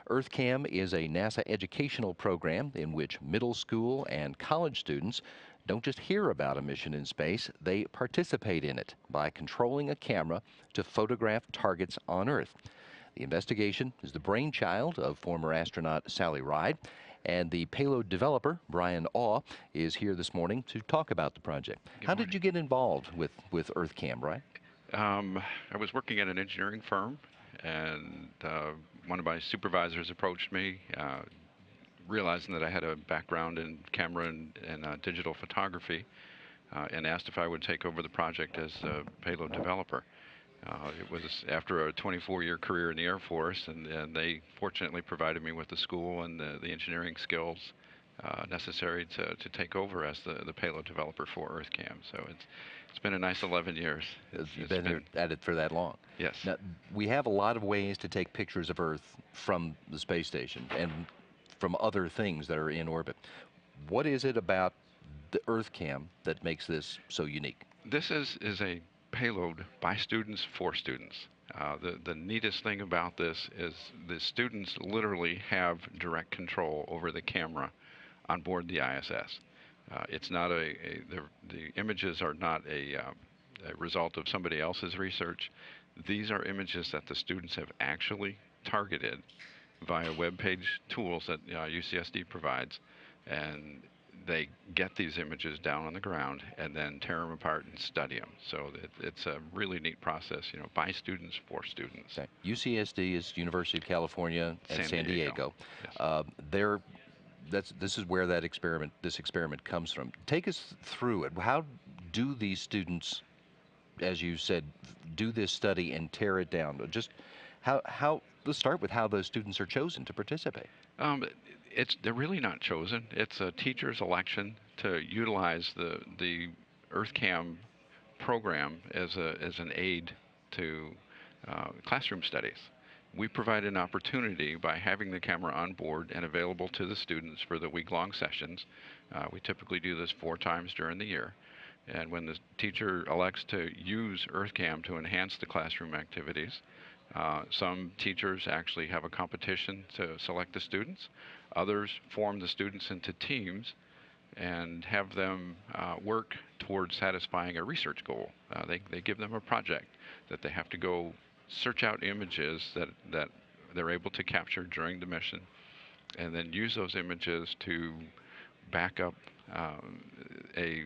EarthKAM is a NASA educational program in which middle school and college students don't just hear about a mission in space, they participate in it by controlling a camera to photograph targets on Earth. The investigation is the brainchild of former astronaut Sally Ride, and the payload developer, Brion Au, is here this morning to talk about the project. Good How did morning. you get involved with EarthKAM, Brion? I was working at an engineering firm, and one of my supervisors approached me, realizing that I had a background in camera and digital photography, and asked if I would take over the project as a payload developer. It was after a 24-year career in the Air Force, and they fortunately provided me with the school and the engineering skills necessary to take over as the payload developer for EarthKAM. So it's been a nice 11 years. You've been at it for that long. Yes. Now, we have a lot of ways to take pictures of Earth from the space station and from other things that are in orbit. What is it about the EarthKAM that makes this so unique? This is a payload by students for students. The neatest thing about this is the students literally have direct control over the camera on board the ISS. It's not the images are not a result of somebody else's research. These are images that the students have actually targeted via web page tools that UCSD provides, and they get these images down on the ground and then tear them apart and study them. So it's a really neat process, by students for students. Okay. UCSD is University of California at San Diego. Yes. This is where this experiment comes from. Take us through it. How do these students, as you said, do this study and tear it down? Just how let's start with how those students are chosen to participate. They're really not chosen. It's a teacher's election to utilize the EarthKAM program as an aid to classroom studies. We provide an opportunity by having the camera on board and available to the students for the week-long sessions. We typically do this 4 times during the year. And when the teacher elects to use EarthKAM to enhance the classroom activities, some teachers actually have a competition to select the students. Others form the students into teams and have them work towards satisfying a research goal. They give them a project that they have to go search out images that they're able to capture during the mission, and then use those images to back up a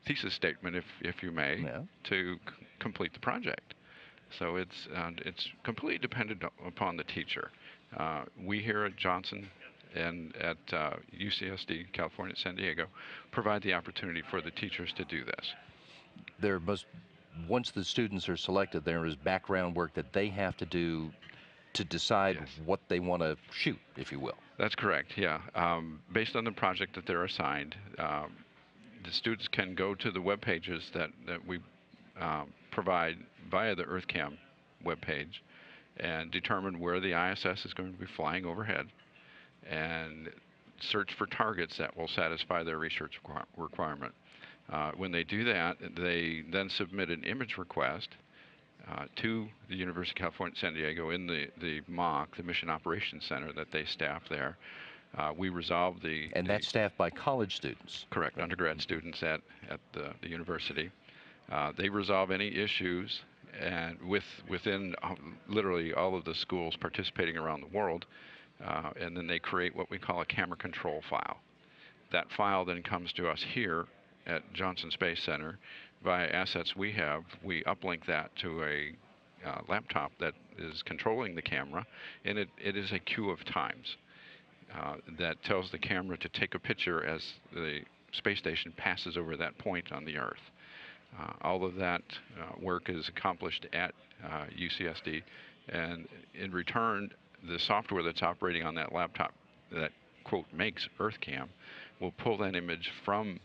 thesis statement, if you may, to complete the project. So it's completely dependent upon the teacher. We here at Johnson and at UCSD, California, San Diego, provide the opportunity for the teachers to do this. Once the students are selected, there is background work that they have to do to decide what they want to shoot, if you will. That's correct, yeah. Based on the project that they're assigned, the students can go to the web pages that we provide via the EarthKAM webpage and determine where the ISS is going to be flying overhead and search for targets that will satisfy their research requirement. When they do that, they then submit an image request to the University of California, San Diego in the MOC, the Mission Operations Center that they staff there. We resolve And that's staffed by college students? Correct, undergrad students at the university. They resolve any issues, and within literally all of the schools participating around the world, and then they create what we call a camera control file. That file then comes to us here at Johnson Space Center via assets we have. We uplink that to a laptop that is controlling the camera, and it is a queue of times that tells the camera to take a picture as the space station passes over that point on the Earth. All of that work is accomplished at UCSD, and in return, the software that's operating on that laptop that, quote, makes EarthKAM will pull that image from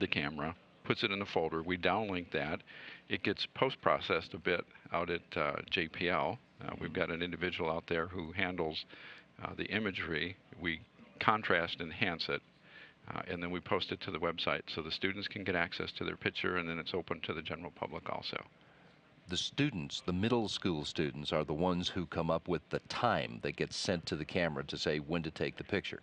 the camera, puts it in a folder. We downlink that. It gets post-processed a bit out at JPL. We've got an individual out there who handles the imagery. We contrast, enhance it, and then we post it to the website so the students can get access to their picture, and then it's open to the general public also. The students, the middle school students, are the ones who come up with the time that gets sent to the camera to say when to take the picture.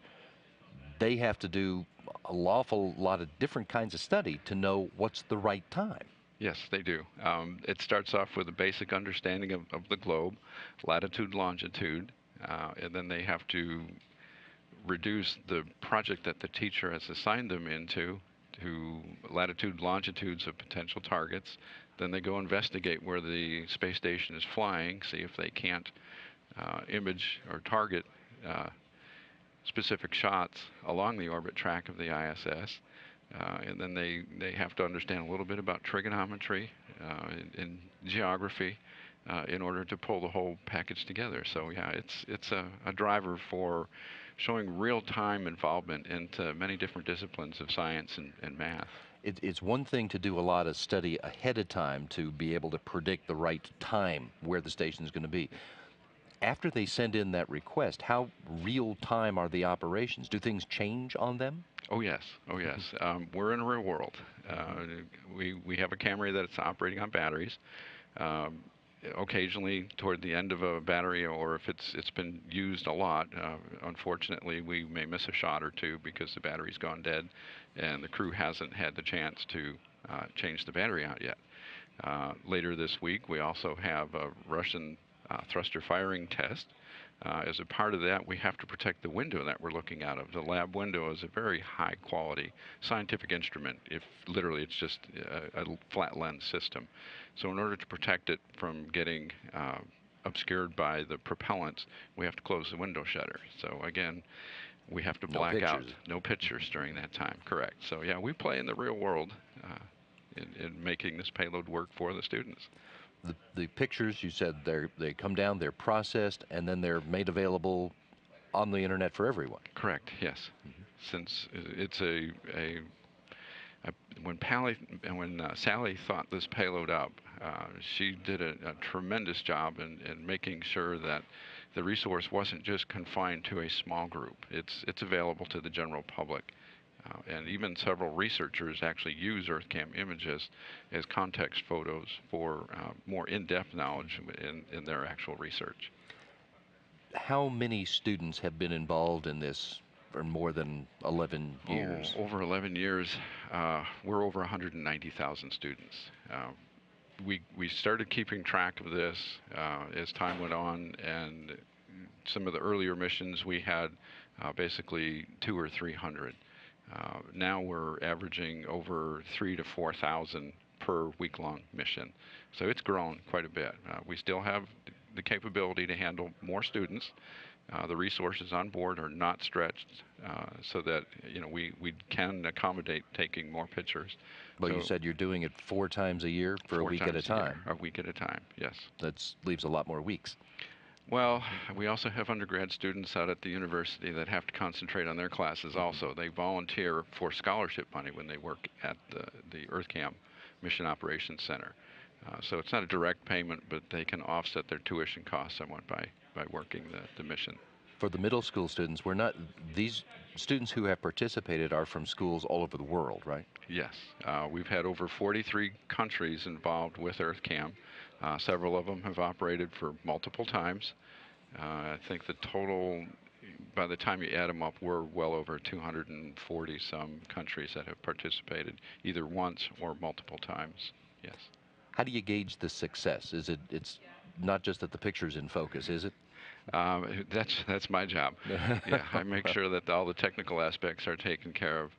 They have to do a lawful lot of different kinds of study to know what's the right time. Yes, they do. It starts off with a basic understanding of the globe, latitude, longitude, and then they have to reduce the project that the teacher has assigned them into to latitude, longitudes of potential targets. Then they go investigate where the space station is flying, see if they can't image or target specific shots along the orbit track of the ISS. And then they have to understand a little bit about trigonometry and geography in order to pull the whole package together. So yeah, it's a driver for showing real-time involvement into many different disciplines of science and math. It's one thing to do a lot of study ahead of time to be able to predict the right time where the station is going to be. After they send in that request, how real time are the operations? Do things change on them? Oh yes, oh yes. We're in a real world. We have a camera that's operating on batteries. Um, Occasionally, toward the end of a battery, or if it's been used a lot, unfortunately, we may miss a shot or two because the battery's gone dead, and the crew hasn't had the chance to change the battery out yet. Later this week, we also have a Russian thruster firing test. As a part of that, we have to protect the window that we're looking out of. The lab window is a very high quality scientific instrument. If literally it's just a flat lens system. So in order to protect it from getting obscured by the propellants, we have to close the window shutter. So again, we have to black out. No pictures during that time. Correct. So yeah, we play in the real world in making this payload work for the students. The pictures, you said they come down, they're processed, and then they're made available on the internet for everyone. Correct. Yes. Since it's when Sally thought this payload up, she did a tremendous job in making sure that the resource wasn't just confined to a small group. It's available to the general public. And even several researchers actually use EarthKAM images as context photos for more in-depth knowledge in their actual research. How many students have been involved in this for more than 11 years? Over 11 years, we're over 190,000 students. We started keeping track of this as time went on, and some of the earlier missions we had basically 200 or 300. Now we're averaging over 3,000 to 4,000 per week-long mission. So it's grown quite a bit. We still have the capability to handle more students. The resources on board are not stretched so that we can accommodate taking more pictures. But so you said you're doing it 4 times a year for a week at a time. A week at a time, yes. That leaves a lot more weeks. Well, we also have undergrad students out at the university that have to concentrate on their classes also. They volunteer for scholarship money when they work at the EarthKAM Mission Operations Center. So it's not a direct payment, but they can offset their tuition costs somewhat by working the mission. For the middle school students, these students who have participated are from schools all over the world, right? Yes. We've had over 43 countries involved with EarthKAM. Several of them have operated for multiple times. I think the total, by the time you add them up, we're well over 240 some countries that have participated either once or multiple times. Yes. How do you gauge the success? It's not just that the picture's in focus, is it? That's my job. Yeah, I make sure that all the technical aspects are taken care of.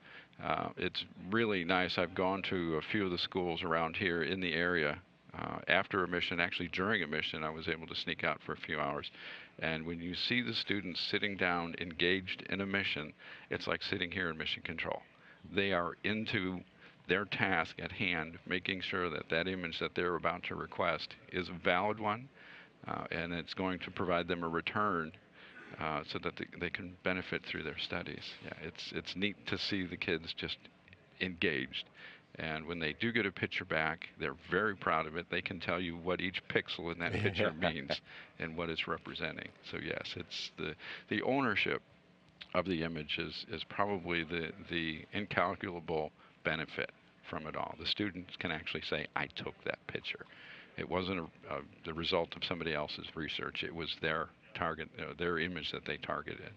It's really nice. I've gone to a few of the schools around here in the area. After a mission, actually during a mission, I was able to sneak out for a few hours. And when you see the students sitting down engaged in a mission, it's like sitting here in mission control. They are into their task at hand, making sure that that image that they're about to request is a valid one, and it's going to provide them a return so that they can benefit through their studies. Yeah, it's neat to see the kids just engaged. And when they do get a picture back, they're very proud of it. They can tell you what each pixel in that picture means and what it's representing. So yes, it's the ownership of the image is probably the incalculable benefit from it all. The students can actually say, I took that picture. It wasn't the result of somebody else's research. It was their target, their image that they targeted.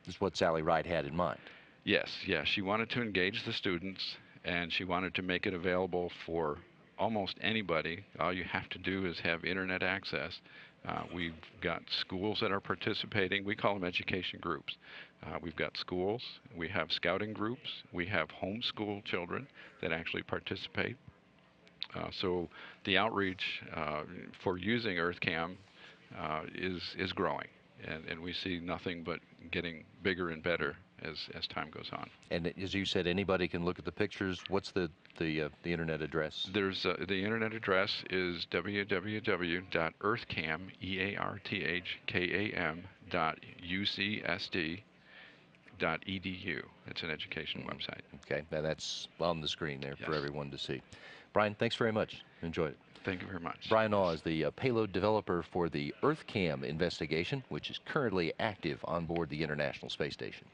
This is what Sally Wright had in mind. Yes, yes. She wanted to engage the students, and she wanted to make it available for almost anybody. All you have to do is have internet access. We've got schools that are participating. We call them education groups. We've got schools, we have scouting groups, we have homeschool children that actually participate. So the outreach for using EarthKAM is growing, and we see nothing but getting bigger and better as time goes on. And as you said, anybody can look at the pictures. What's the internet address? There's the internet address is www.earthkam, EarthKAM.ucsd.edu. It's an education website. Okay, and that's on the screen there for Yes. everyone to see. Brian, thanks very much. Enjoyed it. Thank you very much. Brion Au is the payload developer for the EarthKAM investigation, which is currently active on board the International Space Station.